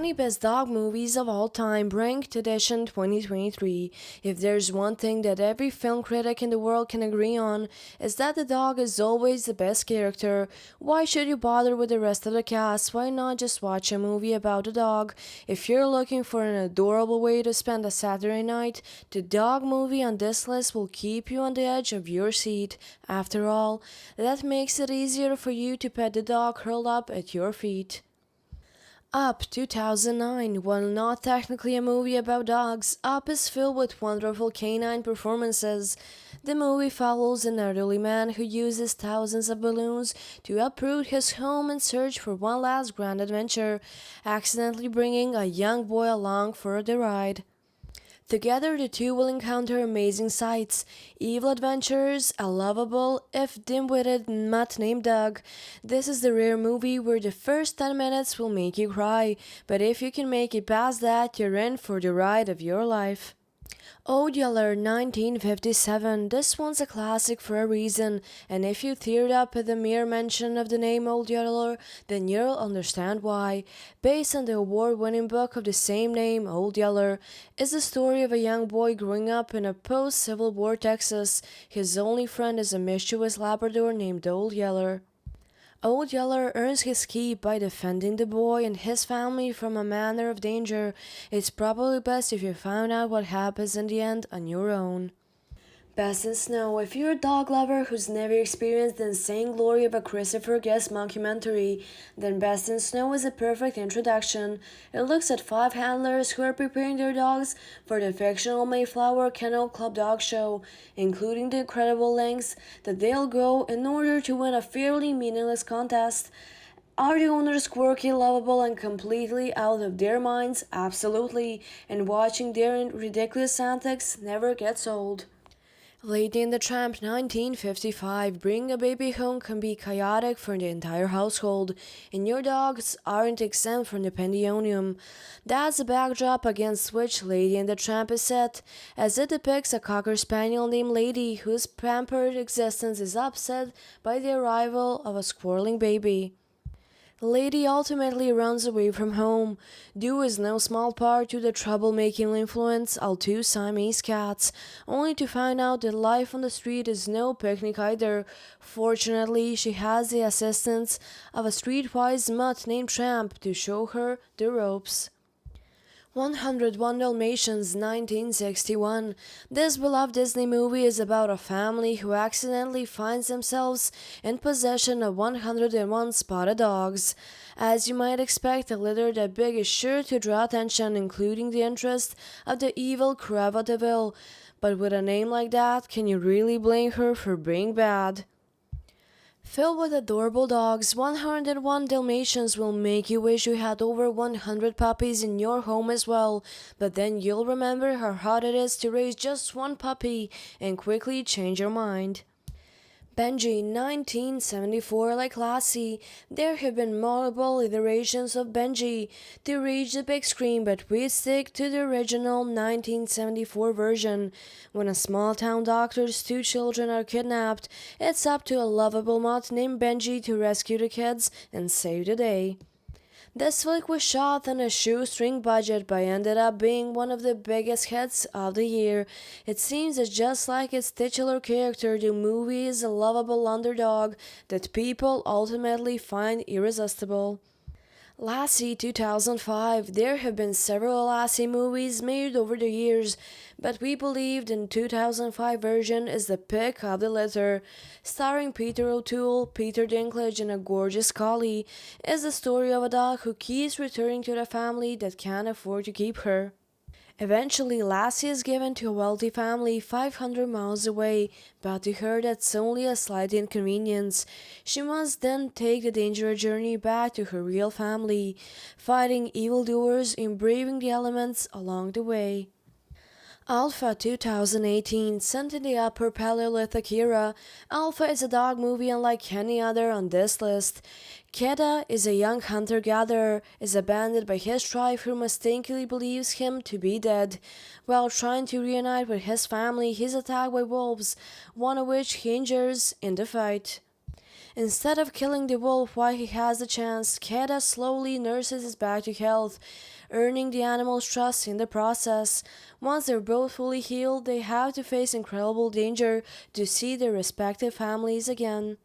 20 Best Dog Movies of All Time, ranked edition 2023. If there's one thing that every film critic in the world can agree on, is that the dog is always the best character. Why should you bother with the rest of the cast? Why not just watch a movie about a dog? If you're looking for an adorable way to spend a Saturday night, the dog movie on this list will keep you on the edge of your seat. After all, that makes it easier for you to pet the dog curled up at your feet. Up 2009. While not technically a movie about dogs, Up is filled with wonderful canine performances. The movie follows an elderly man who uses thousands of balloons to uproot his home in search for one last grand adventure, accidentally bringing a young boy along for the ride. Together, the two will encounter amazing sights, evil adventures, a lovable, if dim-witted mutt named Doug. This is the rare movie where the first 10 minutes will make you cry, but if you can make it past that, you're in for the ride of your life. Old Yeller 1957. This one's a classic for a reason, and if you teared up at the mere mention of the name Old Yeller, then you'll understand why. Based on the award-winning book of the same name, Old Yeller is the story of a young boy growing up in a post-Civil War Texas. His only friend is a mischievous Labrador named Old Yeller. Old Yeller earns his keep by defending the boy and his family from a manner of danger. It's probably best if you find out what happens in the end on your own. Best in Snow. If you're a dog lover who's never experienced the insane glory of a Christopher Guest mockumentary, then Best in Snow is a perfect introduction. It looks at 5 handlers who are preparing their dogs for the fictional Mayflower Kennel Club dog show, including the incredible lengths that they'll go in order to win a fairly meaningless contest. Are the owners quirky, lovable, and completely out of their minds? Absolutely, and watching their ridiculous antics never gets old. Lady and the Tramp 1955. Bringing a baby home can be chaotic for the entire household, and your dogs aren't exempt from the pandemonium. That's the backdrop against which Lady and the Tramp is set, as it depicts a Cocker Spaniel named Lady whose pampered existence is upset by the arrival of a squirreling baby. Lady ultimately runs away from home, due is no small part to the troublemaking influence of 2 Siamese cats, only to find out that life on the street is no picnic either. Fortunately, she has the assistance of a streetwise mutt named Tramp to show her the ropes. 101 Dalmatians 1961. This beloved Disney movie is about a family who accidentally finds themselves in possession of 101 spotted dogs. As you might expect, a litter that big is sure to draw attention, including the interest of the evil Cruella de Vil. But with a name like that, can you really blame her for being bad? Filled with adorable dogs, 101 Dalmatians will make you wish you had over 100 puppies in your home as well, but then you'll remember how hard it is to raise just one puppy and quickly change your mind. Benji 1974. Like Lassie, there have been multiple iterations of Benji to reach the big screen, but we stick to the original 1974 version. When a small town doctor's 2 children are kidnapped, it's up to a lovable mutt named Benji to rescue the kids and save the day. This flick was shot on a shoestring budget but ended up being one of the biggest hits of the year. It seems that just like its titular character, the movie is a lovable underdog that people ultimately find irresistible. Lassie 2005. There have been several Lassie movies made over the years, but we believe the 2005 version is the pick of the litter. Starring Peter O'Toole, Peter Dinklage, and a gorgeous collie, is the story of a dog who keeps returning to the family that can't afford to keep her. Eventually, Lassie is given to a wealthy family 500 miles away, but to her that's only a slight inconvenience. She must then take the dangerous journey back to her real family, fighting evildoers and braving the elements along the way. Alpha 2018. Sent in the Upper Paleolithic era, Alpha is a dog movie unlike any other on this list. Keda is a young hunter-gatherer, is abandoned by his tribe who mistakenly believes him to be dead. While trying to reunite with his family, he is attacked by wolves, one of which he injures in the fight. Instead of killing the wolf while he has the chance, Keda slowly nurses his back to health, earning the animal's trust in the process. Once they're both fully healed, they have to face incredible danger to see their respective families again.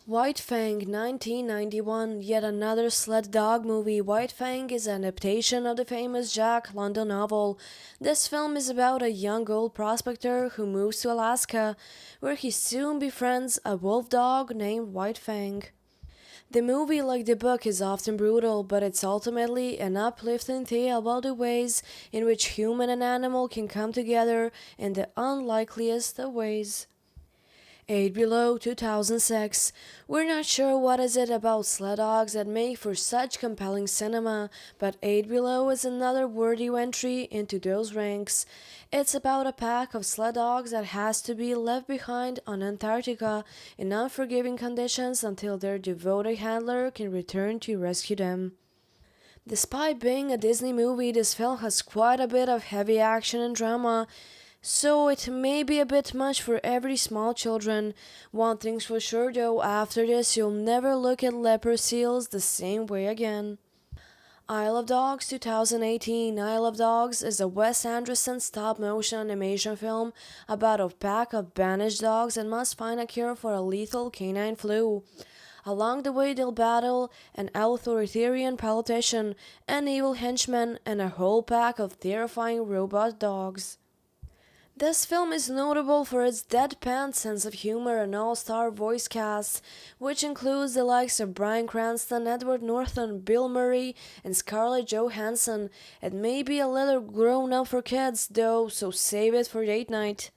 White Fang 1991, yet another sled dog movie. White Fang is an adaptation of the famous Jack London novel. This film is about a young gold prospector who moves to Alaska, where he soon befriends a wolf dog named White Fang. The movie, like the book, is often brutal, but it's ultimately an uplifting tale about the ways in which human and animal can come together in the unlikeliest of ways. 8 Below 2006. We're not sure what is it about sled dogs that make for such compelling cinema, but 8 Below is another worthy entry into those ranks. It's about a pack of sled dogs that has to be left behind on Antarctica in unforgiving conditions until their devoted handler can return to rescue them. Despite being a Disney movie, this film has quite a bit of heavy action and drama, so it may be a bit much for every small children. One thing's for sure though, after this you'll never look at leopard seals the same way again. Isle of Dogs 2018. Isle of Dogs is a Wes Anderson stop-motion animation film about a pack of banished dogs that must find a cure for a lethal canine flu. Along the way, they'll battle an authoritarian politician, an evil henchman, and a whole pack of terrifying robot dogs. This film is notable for its deadpan sense of humor and all-star voice cast, which includes the likes of Bryan Cranston, Edward Norton, Bill Murray, and Scarlett Johansson. It may be a little grown up for kids, though, so save it for date night.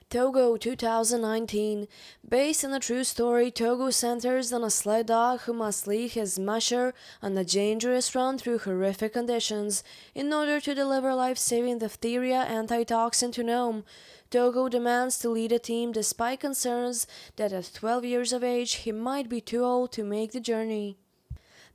Togo 2019. Based on a true story, Togo centers on a sled dog who must lead his musher on a dangerous run through horrific conditions in order to deliver life-saving diphtheria antitoxin to Nome. Togo demands to lead a team despite concerns that at 12 years of age he might be too old to make the journey.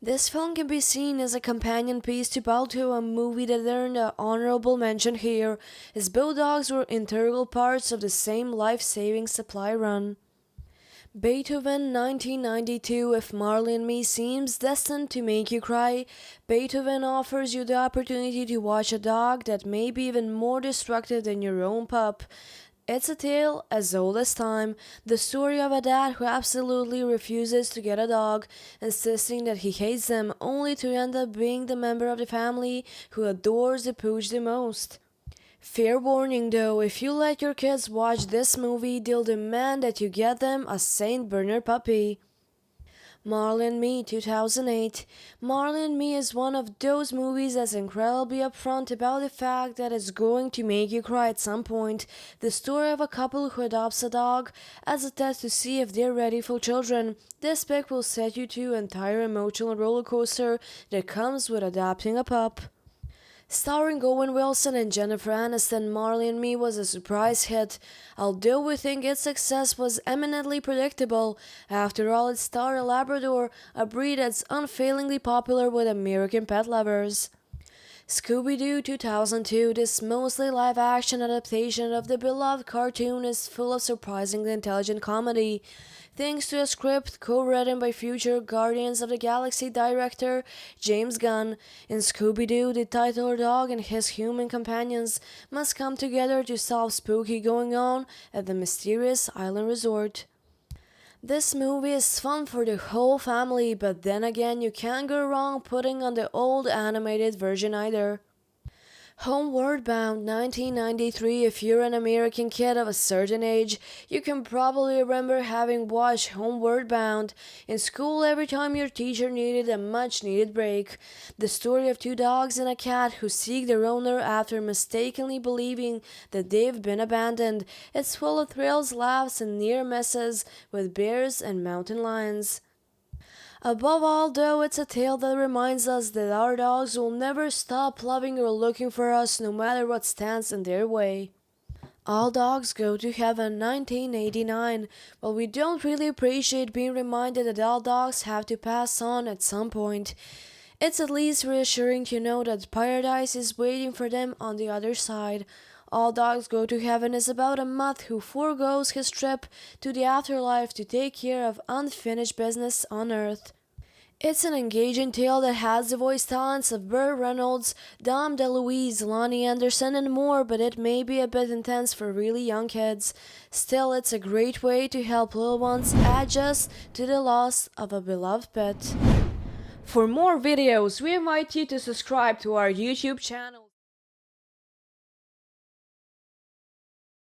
This film can be seen as a companion piece to Balto, a movie that earned an honorable mention here, as both dogs were integral parts of the same life-saving supply run. Beethoven 1992. If Marley and Me seems destined to make you cry, Beethoven offers you the opportunity to watch a dog that may be even more destructive than your own pup. It's a tale as old as time, the story of a dad who absolutely refuses to get a dog, insisting that he hates them only to end up being the member of the family who adores the pooch the most. Fair warning though, if you let your kids watch this movie, they'll demand that you get them a Saint Bernard puppy. Marley and Me 2008. Marley and Me is one of those movies that's incredibly upfront about the fact that it's going to make you cry at some point. The story of a couple who adopts a dog as a test to see if they're ready for children. This pick will set you to an entire emotional roller coaster that comes with adopting a pup. Starring Owen Wilson and Jennifer Aniston, Marley and Me was a surprise hit, although we think its success was eminently predictable. After all, it starred a Labrador, a breed that's unfailingly popular with American pet lovers. Scooby-Doo 2002. This mostly live-action adaptation of the beloved cartoon is full of surprisingly intelligent comedy. Thanks to a script co-written by future Guardians of the Galaxy director James Gunn, in Scooby-Doo, the titular dog and his human companions must come together to solve spooky going on at the mysterious island resort. This movie is fun for the whole family, but then again, you can't go wrong putting on the old animated version either. Homeward Bound 1993. If you're an American kid of a certain age, you can probably remember having watched Homeward Bound in school every time your teacher needed a much needed break. The story of two dogs and a cat who seek their owner after mistakenly believing that they've been abandoned. It's full of thrills, laughs, and near misses with bears and mountain lions. Above all, though, it's a tale that reminds us that our dogs will never stop loving or looking for us no matter what stands in their way. All Dogs Go to Heaven 1989. Well, we don't really appreciate being reminded that all dogs have to pass on at some point. It's at least reassuring to know that paradise is waiting for them on the other side. All Dogs Go to Heaven is about a mutt who foregoes his trip to the afterlife to take care of unfinished business on Earth. It's an engaging tale that has the voice talents of Burt Reynolds, Dom DeLuise, Lonnie Anderson, and more, but it may be a bit intense for really young kids. Still, it's a great way to help little ones adjust to the loss of a beloved pet. For more videos, we invite you to subscribe to our YouTube channel.